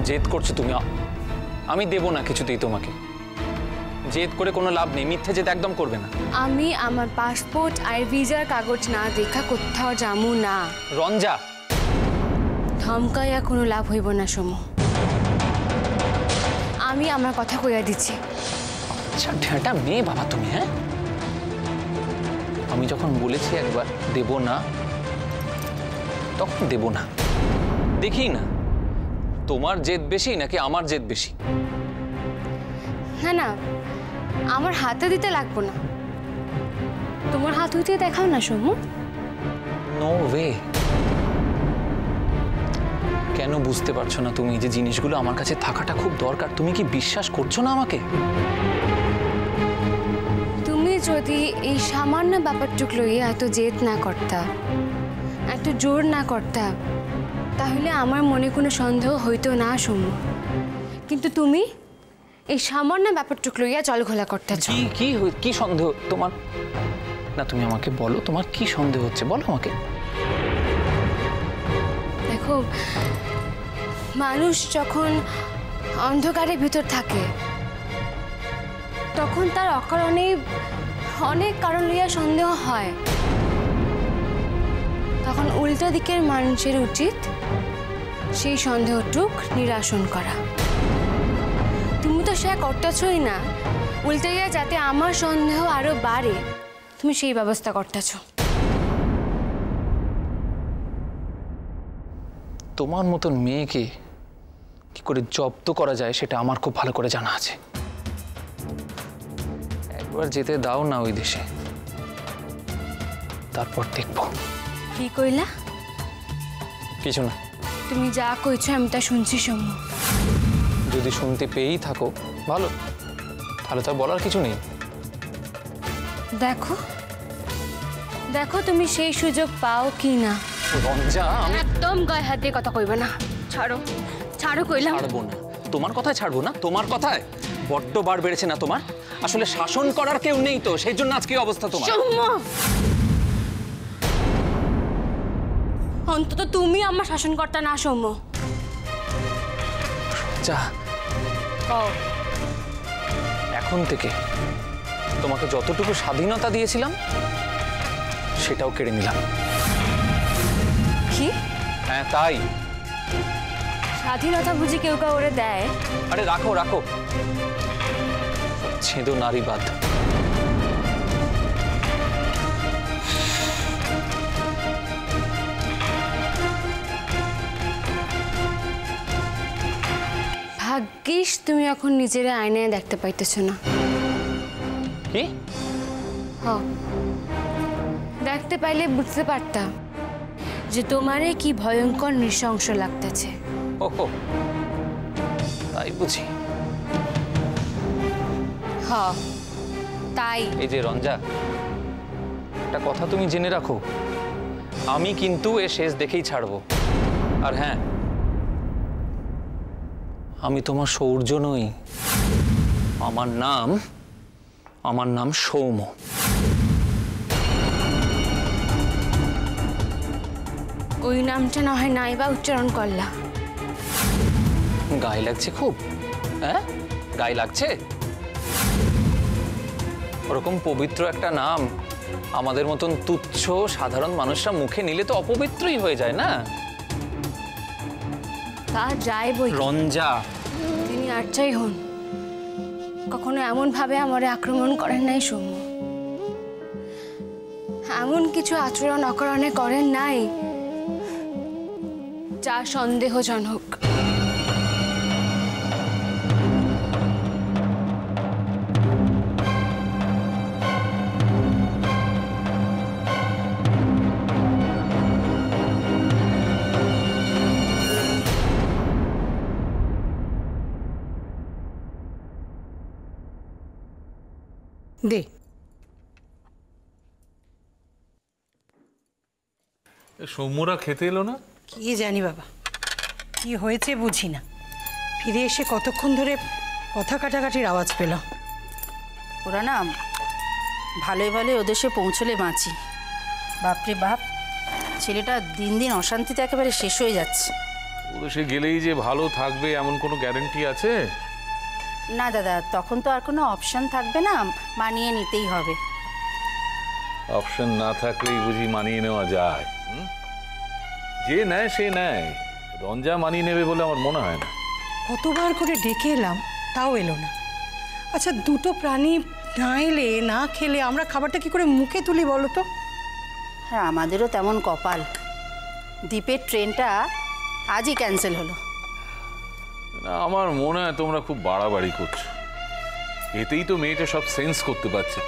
জেদ করছো তুমি। আমি দেব না কিছুতেই তোমাকে। জেদ করে কোনো লাভ নেই, মিথ্যে জেদ একদম করবে না। আমি আমার পাসপোর্ট আর ভিসার কাগজ না দেখা কোথাও যামু না। রঞ্জা, ধমকাইয়া কোনো লাভ হইব না সমু। আমি আমার কথা কইয়া দিচ্ছি। আচ্ছা ঢেঁটা মেয়ে বাবা তুমি। হ্যাঁ, আমি যখন বলেছি একবার দেব না, তখন দেব না। দেখি না তোমার জেদ বেশি নাকি আমার জেদ বেশি। না না, আমার হাতে দিতে লাগবো না, তোমার হাত হইতে দেখাও না সমু। No way. কেন বুঝতে পারছো না তুমি যে জিনিসগুলো আমার কাছে থাকাটা খুব দরকার? তুমি কি বিশ্বাস করছো না আমাকে? তুমি যদি এই সামান্য ব্যাপারটুক লইয়া এত জেদ না করতা, এত জোর না করতা, তাহলে আমার মনে কোনো সন্দেহ হইতো না সমু। কিন্তু তুমি এই সামান্য ব্যাপারটুক লইয়া জলঘোলা করতেছ। কি সন্দেহ তোমার? না তুমি আমাকে বলো, তোমার কি সন্দেহ হচ্ছে বলো আমাকে। দেখো, মানুষ যখন অন্ধকারের ভিতর থাকে তখন তার অকারণে অনেক কারণ লইয়া সন্দেহ হয়। তখন উল্টো দিকের মানুষের উচিত সেই সন্দেহটুক নিরাসন করা। তুমি তো সে করতেছই না, উল্টাইয়া যাতে আমার সন্দেহ আরো বাড়ে তুমি সেই ব্যবস্থা করতেছ। তোমার মতন মেয়েকে কি করে জব্দ করা যায় সেটা আমার খুব ভালো করে জানা আছে। একবার যেতে দাও না ওই দেশে, তারপর দেখবো। কি কইলা? কিছু না। তুমি যা কইছো আমি তা শুনছি সমু। যদি শুনতে পেয়েই থাকো ভালো, তাহলে তো বলার কিছু নেই। দেখো দেখো তুমি সেই সুযোগ পাও কি না। রঞ্জা, একদম গায়ে হাত দিয়ে কথা কইবে না। ছাড়ো ছাড়ো কইলাম। ছাড়বো না, তোমার কথায় ছাড়বো না। তোমার কথায় বড্ড বার বেড়েছে না তোমার? আসলে শাসন করার কেউ নেই তো, সেই জন্য আজকে অবস্থা তোমার। অন্তত তুমি আমার শাসনকর্তা না সৌম্য। যা, এখন থেকে তোমাকে যতটুকু স্বাধীনতা দিয়েছিলাম সেটাও কেড়ে নিলাম। কি? হ্যাঁ তাই। স্বাধীনতা বুঝি কেউ কাউরে দেয়? আরে রাখো রাখো, ছেদো নারীবাদ। ভাগ্যিস তুমি এখন নিজের আয়নায় দেখতে পাইতেছো না। কি? দেখতে পাইলে বুঝতে পারতাম যে তোমারে কি ভয়ঙ্কর নৃশংস লাগতেছে। ওহো, তাই বুঝি? তাই। এই যে রঞ্জা, একটা কথা তুমি জেনে রাখো, আমি কিন্তু এ শেষ দেখেই ছাড়বো। আর হ্যাঁ, আমি তোমার সৌর্য নই, আমার নাম সৌম্য। ওই নামটা না হয় নাই বা উচ্চারণ করলা। গায়ে লাগছে খুব? হ্যাঁ, গায়ে লাগছে? ওরকম পবিত্র একটা নাম আমাদের মতন তুচ্ছ সাধারণ মানুষরা মুখে নিলে তো অপবিত্রই হয়ে যায় না? তা যাই বই রঞ্জা, তিনি আর চাই হন, কখনো এমন ভাবে আমারে আক্রমণ করেন নাই সৌম্য। এমন কিছু আচরণ অকারণে করেন নাই যা সন্দেহজনক। দে সৌম্যরা খেতে এলো না? কি জানি বাবা, কি হয়েছে বুঝি না। ফিরে এসে কতক্ষণ ধরে কথা কাটাকাটির আওয়াজ পেলাম। ওরা না ভালোই ভালোই ওদেশে পৌঁছলে বাঁচি। বাপরে বাপ, ছেলেটা দিন দিন অশান্তিতে একেবারে শেষ হয়ে যাচ্ছে। ওদেশে গেলেই যে ভালো থাকবে এমন কোনো গ্যারান্টি আছে? না দাদা, তখন তো আর কোনো অপশন থাকবে না, মানিয়ে নিতেই হবে। অপশন না থাকলেই বুঝি মানিয়ে নেওয়া যায়? যে নেয় সে নেয়, রঞ্জা মানিয়ে নেবে বলে আমার মনে হয় না। কতবার করে ডেকে এলাম, তাও এলো না। আচ্ছা, দুটো প্রাণী না এলে, না খেলে আমরা খাবারটা কি করে মুখে তুলি বলো তো? হ্যাঁ, আমাদেরও তেমন কপাল। দ্বীপের ট্রেনটা আজই ক্যান্সেল হলো। না, আমার মনে হয় তোমরা খুব বাড়াবাড়ি করছো। এতেই তো মেয়েটা সব সেন্স করতে পারছে।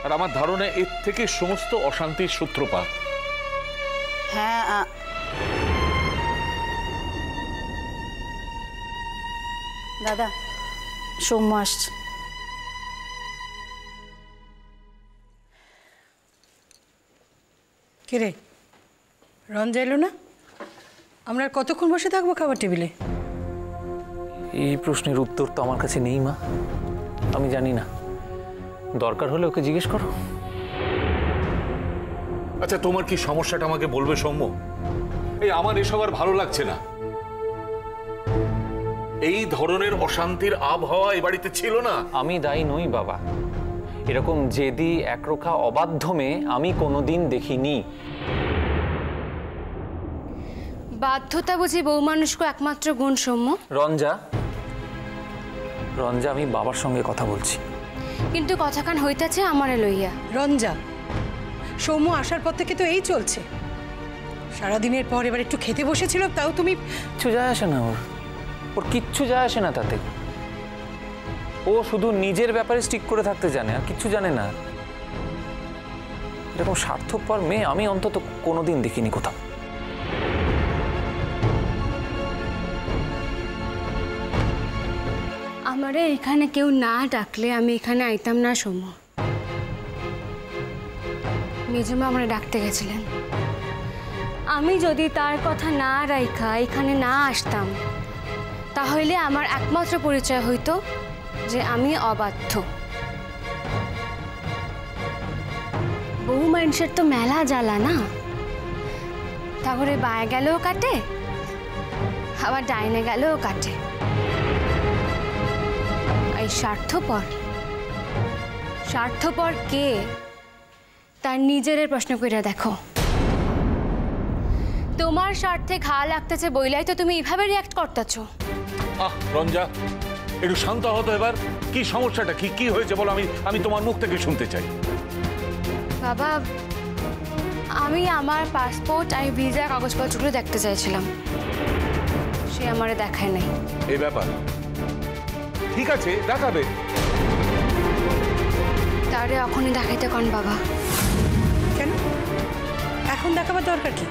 আর আমার ধারণা এর থেকে সমস্ত অশান্তির সূত্রপাত। হ্যাঁ, দাদা সৌম্য আসছে। কে রে, রঞ্জা এলো না? আমরা আর কতক্ষণ বসে থাকবো খাবার টেবিলে? এই প্রশ্নের উত্তর তো আমার কাছে নেই মা, আমি জানি না। দরকার হলে ওকে জিজ্ঞেস করো। আচ্ছা, তোমার কি সমস্যাটা আমাকে বলবে সৌম্য? এই আমার এসব আর ভালো লাগছে না। এই ধরনের অশান্তির আবহাওয়া এই বাড়িতে ছিল না। আমি দায়ী নই বাবা, এরকম জেদি একরোখা অবাধ্য মেয়ে আমি কোনোদিন দেখিনি। বাধ্যতা বুঝি বউ মানুষকে একমাত্র গুণ সৌম্য। রঞ্জা, রঞ্জা, আমি বাবার সঙ্গে কথা বলছি। কিন্তু কথাখান হইতাছে আমারে লইয়া। রঞ্জা, সৌম্য আসার পর থেকে তো এই চলছে। সারাদিনের পর এবার একটু খেতে বসেছিল, তাও তুমি... কিচ্ছু যায় আসে না ওর, ওর কিচ্ছু যায় আসে না তাতে। ও শুধু নিজের ব্যাপারে স্টিক করে থাকতে জানে, আর কিচ্ছু জানে না। এরকম স্বার্থপর মেয়ে আমি অন্তত কোনোদিন দেখিনি কোথাও। আমারে এখানে কেউ না ডাকলে আমি এখানে আইতাম না সৌম্য। মেজমা আমরা ডাকতে গেছিলেন, আমি যদি তার কথা না রাইখা এখানে না আসতাম, তাহলে আমার একমাত্র পরিচয় হইতো যে আমি অবাধ্য। বহু মানুষের তো মেলা জ্বালা না, তাহলে বায়ে গেলেও কাটে, আবার ডাইনে গেলেও কাটে। এই স্বার্থপর, স্বার্থপর কে তার নিজের প্রশ্ন করে দেখো। তোমার স্বার্থে ঘা লাগতেছে বইলাই তো তুমি এইভাবে রিয়াক্ট করতেছ। রঞ্জা, একটু শান্ত হতো এবার। কি সমস্যাটা, কি হয়েছে বলো, আমি তোমার মুখ থেকে শুনতে চাই। বাবা, আমি আমার পাসপোর্ট আর ভিসা কাগজপত্রগুলো দেখতে চাইছিলাম, সে আমারে দেখায় নাই। এই ব্যাপার ঠিক আছে, দেখাবে। তারে এখনই দেখাইতে কোন বাবা? কেন এখন দেখাবার দরকার কি?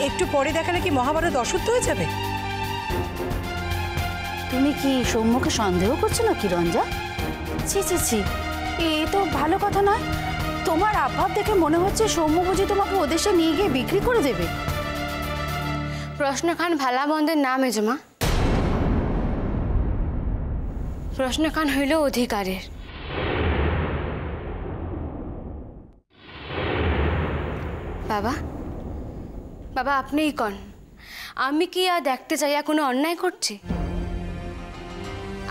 একটু পরে দেখালে কি মহাভারত অশুদ্ধ হয়ে যাবে? তুমি কি সৌম্যকে সন্দেহ করছো নাকি রঞ্জা? ছি ছি ছি, এ তো ভালো কথা নয়। তোমার আভাব দেখে মনে হচ্ছে সৌম্য বুঝি তোমাকে ওদেশে নিয়ে গিয়ে বিক্রি করে দেবে। প্রশ্নখান ভালা বন্ধের নাম মেজমা। প্রশ্নখান হইল অধিকারের। বাবা, বাবা আপনিই কন, আমি কি আর দেখতে চাইয়া কোনো অন্যায় করছি?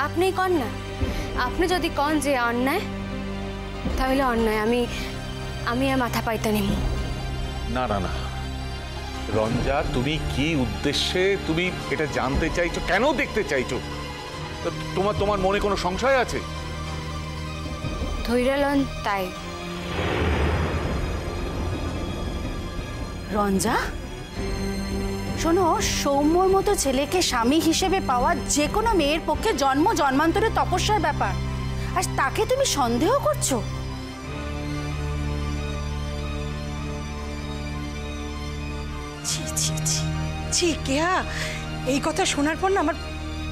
আপনিই কন না। আপনি যদি কন যে অন্যায়, তাহলে অন্যায় আমি আর মাথা পাইতে নিব না না না রঞ্জা, তুমি কি উদ্দেশ্যে তুমি এটা জানতে চাইছো, কেন দেখতে চাইছো? তোমার মনে কোনো সংশয় আছে? ধৈর্যলন তাই। রঞ্জা শোনো, সৌম্যর মতো ছেলেকে স্বামী হিসেবে পাওয়া যে কোনো মেয়ের পক্ষে জন্ম জন্মান্তরের তপস্যার ব্যাপার, আর তাকে তুমি সন্দেহ করছো? ছি ছি ছি ছি, কেয়া, এই কথা শোনার পর না আমার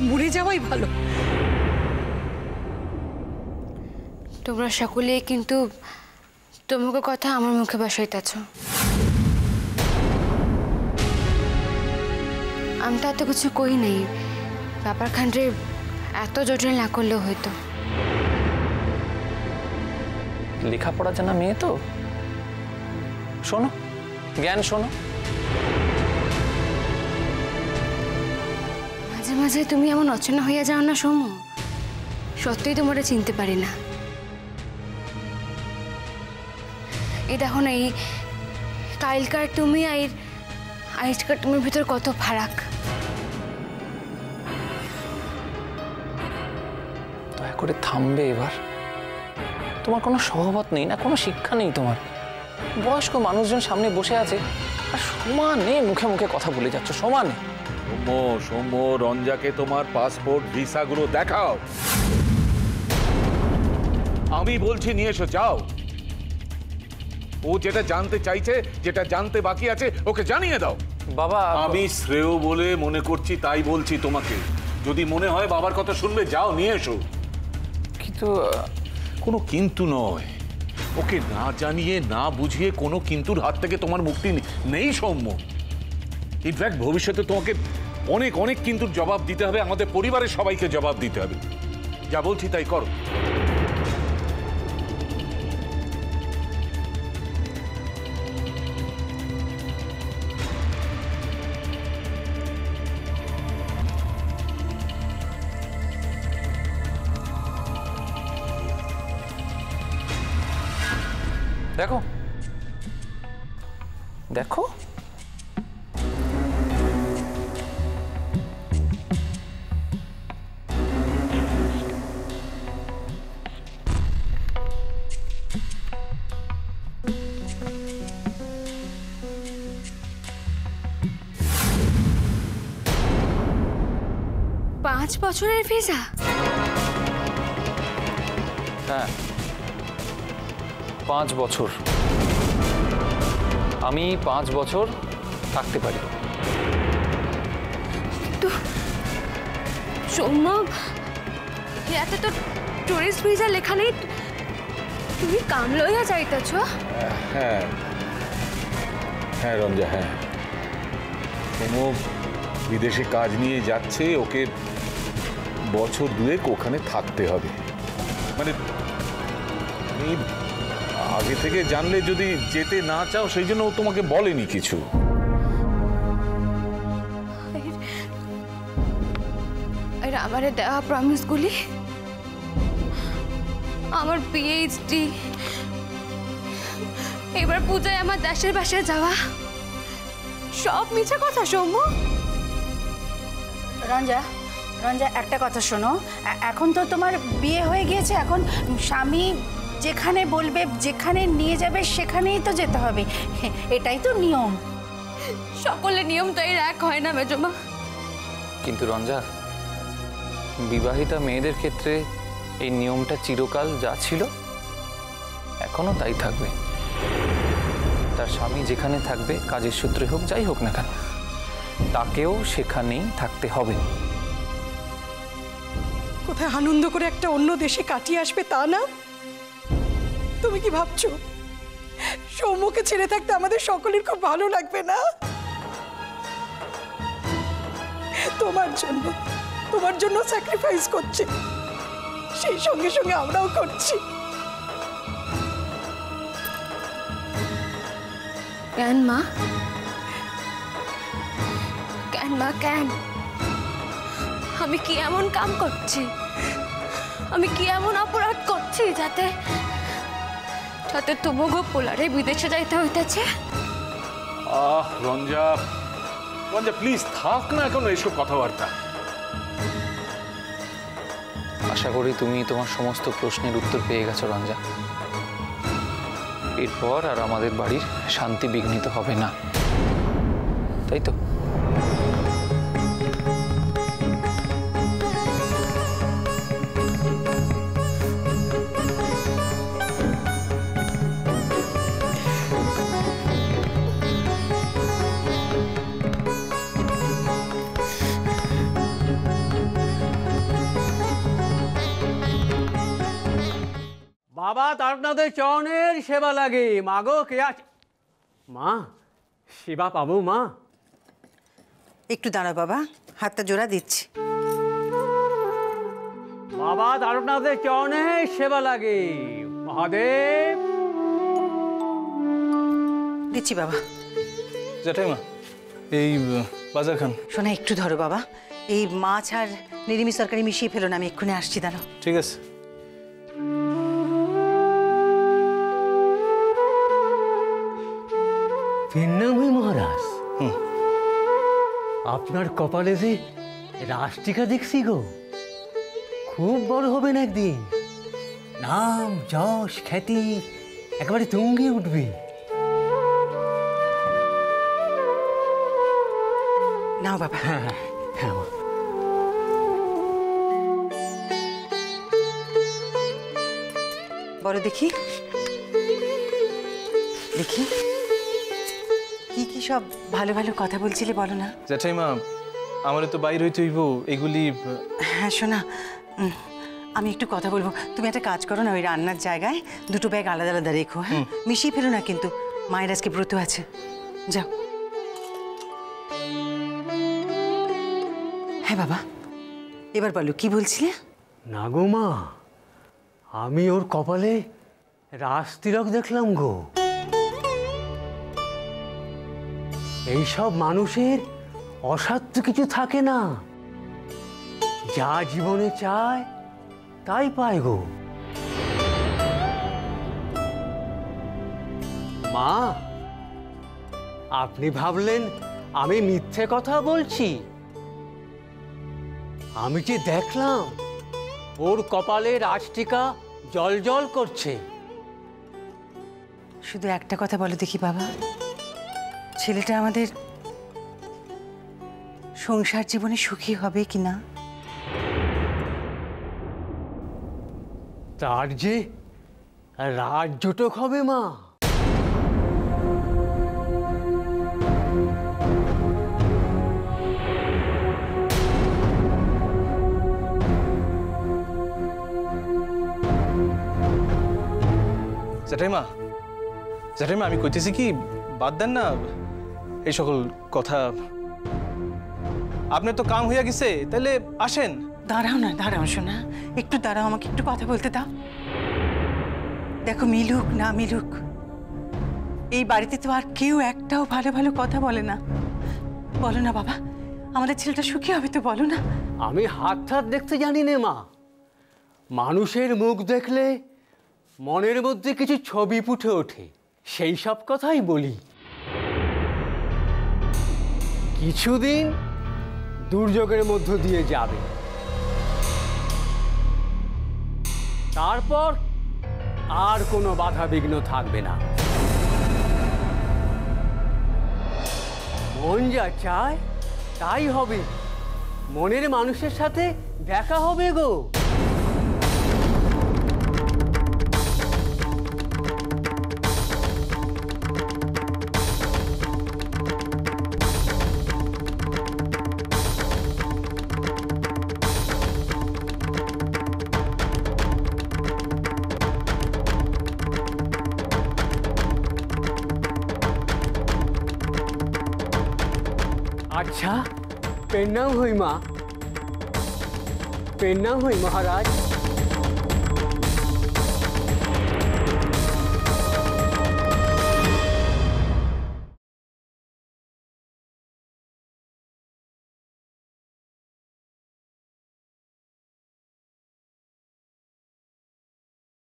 মরে যাওয়াই ভালো। তোমরা সকলেই কিন্তু তোমাকে কথা আমার মুখে বসাইতেছ। আমি তো এত কিছু কই নাই, ব্যাপারখানরে এত জটিল না করলেও হয়তো। লেখাপড়া জানা মেয়ে তো, শোনো, জ্ঞান শোনো। মাঝে তুমি এমন অচেনা হইয়া যাও না সৌম্য। সত্যিই তোমারে চিনতে পারি না। এই দেখো না, এই কালকার তুমি আর আজকার তোমার ভিতর কত ফারাক। দয়া করে থামবে এবার। তোমার কোনো স্বভাবত নেই না, কোনো শিক্ষা নেই তোমার। বয়স্ক মানুষজন সামনে বসে আছে আর সমানে মুখে মুখে কথা বলে যাচ্ছ, সমানে। সৌম্য, সৌম্য, রঞ্জাকে তোমার পাসপোর্ট ভিসাগুলো দেখাও। আমি বলছি নিয়ে এসো, যাও। ও যেটা জানতে চাইছে, যেটা জানতে বাকি আছে, ওকে জানিয়ে দাও। বাবা, আমি শ্রেয় বলে মনে করছি তাই বলছি তোমাকে। যদি মনে হয় বাবার কথা শুনবে, যাও নিয়ে এসো। কিন্তু কোনো কিন্তু নয়। ওকে না জানিয়ে না বুঝিয়ে কোনো কিন্তুর হাত থেকে তোমার মুক্তি নেই সৌম্য। ইনফ্যাক্ট ভবিষ্যতে তোমাকে অনেক অনেক কিন্তুর জবাব দিতে হবে, আমাদের পরিবারের সবাইকে জবাব দিতে হবে। যা বলছি তাই করো। দেখো দেখো, 5 বছরের ভিসা? হ্যাঁ, 5 বছর। আমি 5 বছর থাকতে পারি। তো সৌম্য, এতে তো টুরিস্ট ভিসা লেখা নেই। তুমি কাম লইয়া যাইতেছ? হ্যাঁ হ্যাঁ রঞ্জা, হ্যাঁ। কোনো বিদেশে কাজ নিয়ে যাচ্ছে, ওকে বছর 2 ওখানে থাকতে হবে। মানে তুমি আগে থেকে জানলে যদি যেতে না চাও, সেই জন্য ও তোমাকে বলেনি কিছু। আর আমারে দেওয়া প্রমিসগুলি, আমার পিএইচডি, এবার পূজায় আমার দেশের বাসায় যাওয়া, সব মিছা কথা সৌম্য। রঞ্জা, রঞ্জা একটা কথা শোনো, এখন তো তোমার বিয়ে হয়ে গিয়েছে। এখন স্বামী যেখানে বলবে, যেখানে নিয়ে যাবে, সেখানেই তো যেতে হবে। এটাই তো নিয়ম। সকলের নিয়ম তো এর এক হয় না মেজমা। কিন্তু রঞ্জা, বিবাহিতা মেয়েদের ক্ষেত্রে এই নিয়মটা চিরকাল যা ছিল এখনো তাই থাকবে। তার স্বামী যেখানে থাকবে, কাজের সূত্রে হোক, যাই হোক না কেন, তাকেও সেখানেই থাকতে হবে। কোথায় আনন্দ করে একটা অন্য দেশে কাটিয়ে আসবে তা না? তুমি কি ভাবছো সৌম্যকে ছেড়ে থাকতে আমাদের সকলের খুব ভালো লাগবে না? তোমার জন্য স্যাক্রিফাইস করছে, সেই সঙ্গে সঙ্গে আমরাও করছি। কেন মা? কেন মা, কেন? আমি কি এমন কাম করছি, আমি কি এমন অপরাধ করছি যাতে যাতে তোমাকে পোলারে বিদেশে যাইতে হইতেছে? রঞ্জা, রঞ্জা প্লিজ থাক না এখন এইসব কথাবার্তা। আশা করি তুমি তোমার সমস্ত প্রশ্নের উত্তর পেয়ে গেছো রঞ্জা। এরপর আর আমাদের বাড়ির শান্তি বিঘ্নিত হবে না, তাই তো? বাবা তারকনাথের চরণের সেবা লাগে। মাগো কে আছে? মা, সেবা পাবো মা? একটু দাঁড়া বাবা, হাতটা জোড়া দিচ্ছি। বাবা তারকনাথের চরণের সেবা লাগে। মহাদেব। দিচ্ছি বাবা। জেঠাইমা, এই বাজার খান। শোনা, একটু ধরো বাবা, এই মাছ আর নিরামিষ তরকারি মিশিয়ে ফেলো না, আমি এক্ষুনি আসছি, দাঁড়াও। ঠিক আছে। চিন্নাময় মহারাজ, আপনার কপালে যে রাষ্ট্রিকা দেখছি গো, খুব বড় হবেন একদিন। নাম যশ খ্যাতি একেবারে তুঙ্গে উঠবে। নাও বাবা। হ্যাঁ হ্যাঁ হ্যাঁ মা। বলো দেখি দেখি, কি কি সব ভালো ভালো কথা বলছিলে বলো না। জ্যাঠাইমা, আমার তো বাইর হইতে হইব, এগুলি হ্যাঁ শোনা, আমি একটু কথা বলবো। তুমি একটা কাজ করো না, ওই রান্নার জায়গায় দুটো ব্যাগ আলাদা আলাদা রেখো, হ্যাঁ? মিশিয়ে ফেলো না কিন্তু, মায়ের আজকে ব্রত আছে। যাও। হ্যাঁ বাবা, এবার বলো কি বলছিলে? না গো মা, আমি ওর কপালে রাজতিলক দেখলাম গো। এইসব মানুষের অসাধ্য কিছু থাকে না, যা জীবনে চায় তাই পায় গো। মা, আপনি ভাবলেন আমি মিথ্যে কথা বলছি? আমি যে দেখলাম ওর কপালে রাজটিকা জল জল করছে। শুধু একটা কথা বলো দেখি বাবা, ছেলেটা আমাদের সংসার জীবনে সুখী হবে কিনা? তার যে রাজজটক হবে মা। জ্যাঠাইমা, জ্যাঠাইমা, আমি কইতেছি কি, বাদ দেন না এই সকল কথা। আপনার তো কাম হইয়া গেছে, তাহলে আসেন। দাঁড়াও না, দাঁড়াও শোনা, একটু দাঁড়াও, আমাকে একটু কথা বলতে দাও। দেখো, মিলুক না মিলুক, এই বাড়িতে তো আর কেউ একটাও ভালো ভালো কথা বলে না। বলো না বাবা, আমাদের ছেলেটা সুখী হবে তো, বলো না। আমি হাত হাত দেখতে জানি নে মা, মানুষের মুখ দেখলে মনের মধ্যে কিছু ছবি ফুটে ওঠে, সেই সব কথাই বলি। কিছুদিন দুর্যোগের মধ্য দিয়ে যাবে, তারপর আর কোনো বাধা বিঘ্ন থাকবে না। মন যা চায় তাই হবে, মনের মানুষের সাথে দেখা হবে গো। अच्छा, प्रणाम हुई माँ, प्रणाम हुई महाराज।